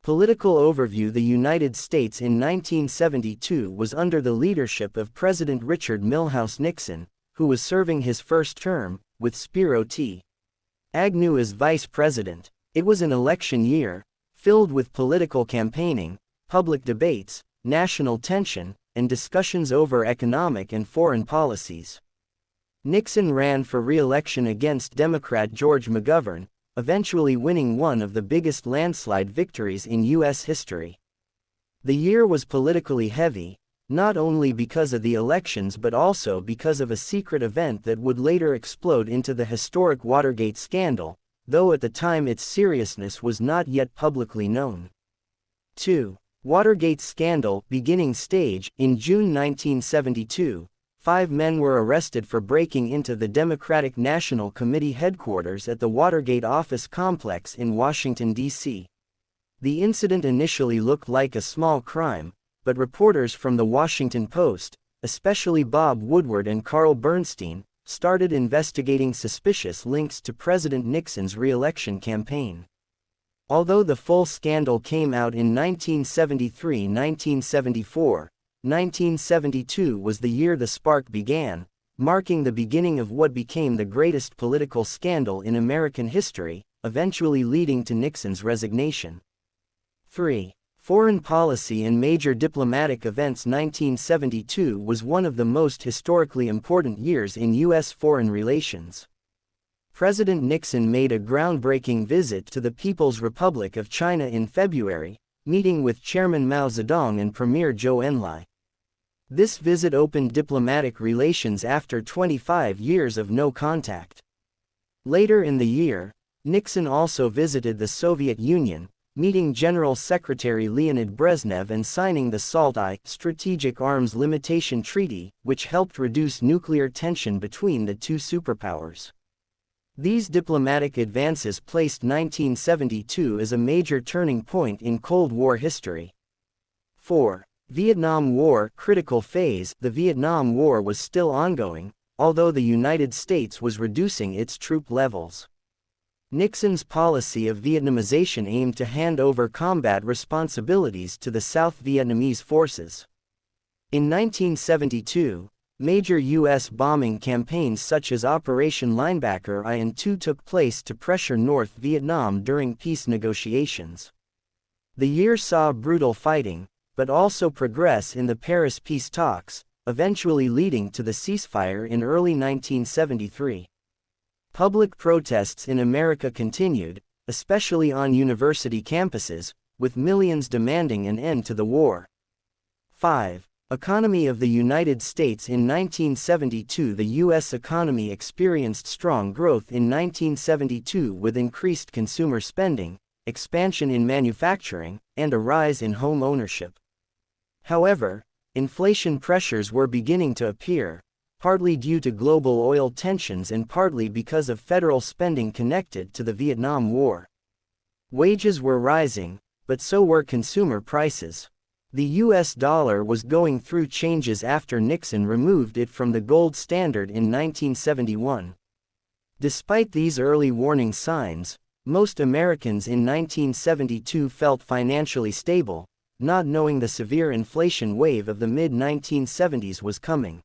Political overview: the United States in 1972 was under the leadership of President Richard Milhous Nixon, who was serving his first term, with Spiro T. Agnew as vice president. It was an election year, filled with political campaigning, public debates, national tension, and discussions over economic and foreign policies. Nixon ran for re-election against Democrat George McGovern, eventually winning one of the biggest landslide victories in U.S. history. The year was politically heavy, not only because of the elections but also because of a secret event that would later explode into the historic Watergate scandal, though at the time its seriousness was not yet publicly known. 2. Watergate scandal, beginning stage. In June 1972, 5 men were arrested for breaking into the Democratic National Committee headquarters at the Watergate office complex in Washington, D.C. The incident initially looked like a small crime, but reporters from the Washington Post, especially Bob Woodward and Carl Bernstein, started investigating suspicious links to President Nixon's re-election campaign. Although the full scandal came out in 1973-1974, 1972 was the year the spark began, marking the beginning of what became the greatest political scandal in American history, eventually leading to Nixon's resignation. 3. Foreign policy and major diplomatic events. 1972 was one of the most historically important years in U.S. foreign relations. President Nixon made a groundbreaking visit to the People's Republic of China in February, meeting with Chairman Mao Zedong and Premier Zhou Enlai. This visit opened diplomatic relations after 25 years of no contact. Later in the year, Nixon also visited the Soviet Union, meeting General Secretary Leonid Brezhnev and signing the SALT-I Strategic Arms Limitation Treaty, which helped reduce nuclear tension between the two superpowers. These diplomatic advances placed 1972 as a major turning point in Cold War history. 4. Vietnam War, critical phase. The Vietnam War was still ongoing, although the United States was reducing its troop levels. Nixon's policy of Vietnamization aimed to hand over combat responsibilities to the South Vietnamese forces. In 1972, major U.S. bombing campaigns such as Operation Linebacker I and II took place to pressure North Vietnam during peace negotiations. The year saw brutal fighting, but also progress in the Paris peace talks, eventually leading to the ceasefire in early 1973. Public protests in America continued, especially on university campuses, with millions demanding an end to the war. 5. Economy of the United States. In 1972, the U.S. economy experienced strong growth in 1972 with increased consumer spending, expansion in manufacturing, and a rise in home ownership. However, inflation pressures were beginning to appear, partly due to global oil tensions and partly because of federal spending connected to the Vietnam War. Wages were rising, but so were consumer prices. The U.S. dollar was going through changes after Nixon removed it from the gold standard in 1971. Despite these early warning signs, most Americans in 1972 felt financially stable, not knowing the severe inflation wave of the mid-1970s was coming.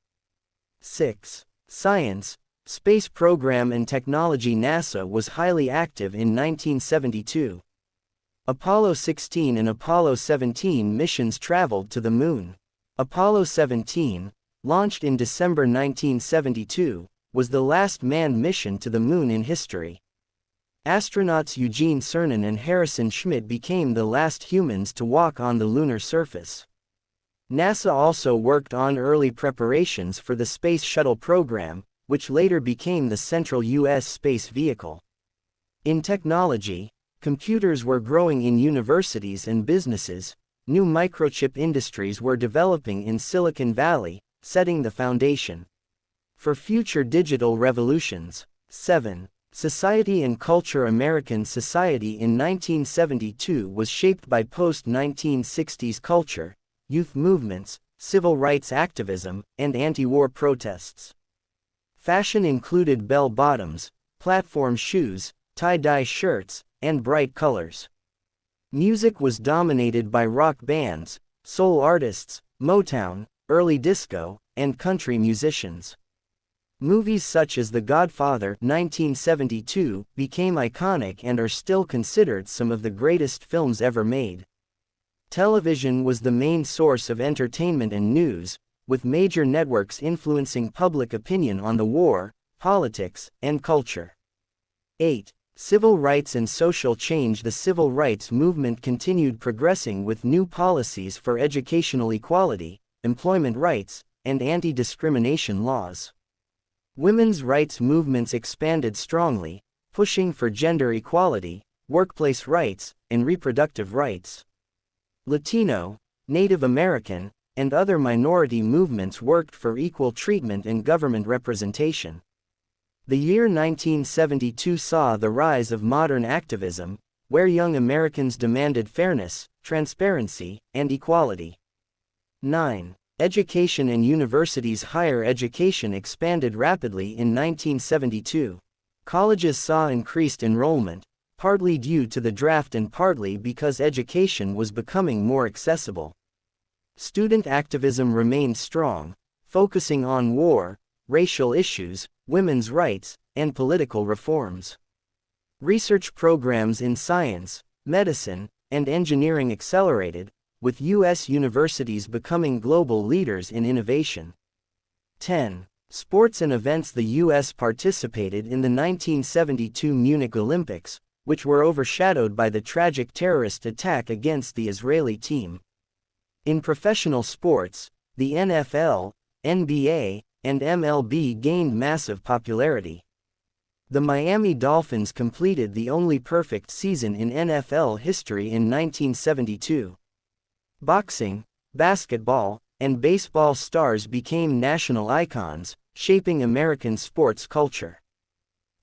6. Science, space program and technology. NASA was highly active in 1972. Apollo 16 and Apollo 17 missions traveled to the Moon. Apollo 17, launched in December 1972, was the last manned mission to the Moon in history. Astronauts Eugene Cernan and Harrison Schmitt became the last humans to walk on the lunar surface. NASA also worked on early preparations for the Space Shuttle program, which later became the central U.S. space vehicle. In technology, computers were growing in universities and businesses, new microchip industries were developing in Silicon Valley, setting the foundation for future digital revolutions. 7. Society and culture. American society in 1972 was shaped by post-1960s culture, youth movements, civil rights activism, and anti-war protests. Fashion included bell-bottoms, platform shoes, tie-dye shirts, and bright colors. Music was dominated by rock bands, soul artists, Motown, early disco, and country musicians. Movies such as The Godfather 1972 became iconic and are still considered some of the greatest films ever made. Television was the main source of entertainment and news, with major networks influencing public opinion on the war, politics, and culture. 8. Civil rights and social change. The civil rights movement continued progressing with new policies for educational equality, employment rights, and anti-discrimination laws. Women's rights movements expanded strongly, pushing for gender equality, workplace rights, and reproductive rights. Latino, Native American, and other minority movements worked for equal treatment and government representation. The year 1972 saw the rise of modern activism, where young Americans demanded fairness, transparency, and equality. 9. Education and universities. Higher education expanded rapidly in 1972. Colleges saw increased enrollment, partly due to the draft and partly because education was becoming more accessible. Student activism remained strong, focusing on war, racial issues, women's rights, and political reforms. Research programs in science, medicine, and engineering accelerated, with U.S. universities becoming global leaders in innovation. 10. Sports and events. The U.S. participated in the 1972 Munich Olympics, which were overshadowed by the tragic terrorist attack against the Israeli team. In professional sports, the NFL, NBA, and MLB gained massive popularity. The Miami Dolphins completed the only perfect season in NFL history in 1972. Boxing, basketball, and baseball stars became national icons, shaping American sports culture.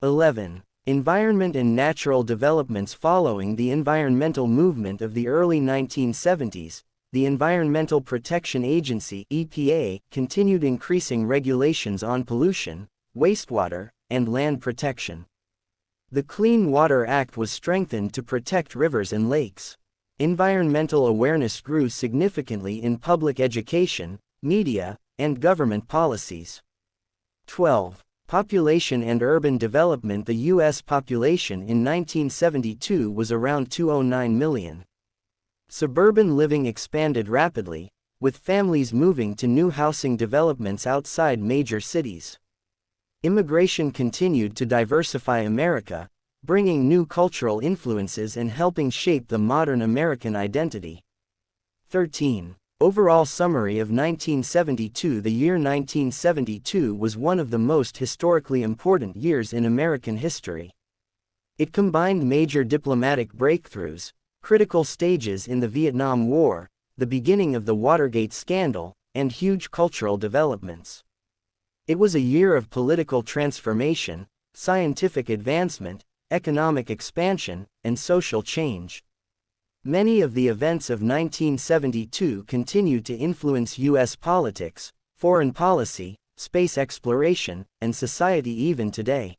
11. Environment and natural developments. Following the environmental movement of the early 1970s, the Environmental Protection Agency (EPA) continued increasing regulations on pollution, wastewater, and land protection. The Clean Water Act was strengthened to protect rivers and lakes. Environmental awareness grew significantly in public education, media, and government policies. 12. Population and urban development. The U.S. population in 1972 was around 209 million. Suburban living expanded rapidly, with families moving to new housing developments outside major cities. Immigration continued to diversify America, bringing new cultural influences and helping shape the modern American identity. 13. Overall summary of 1972. The year 1972 was one of the most historically important years in American history. It combined major diplomatic breakthroughs, critical stages in the Vietnam War, the beginning of the Watergate scandal, and huge cultural developments. It was a year of political transformation, scientific advancement, economic expansion, and social change. Many of the events of 1972 continued to influence U.S. politics, foreign policy, space exploration, and society even today.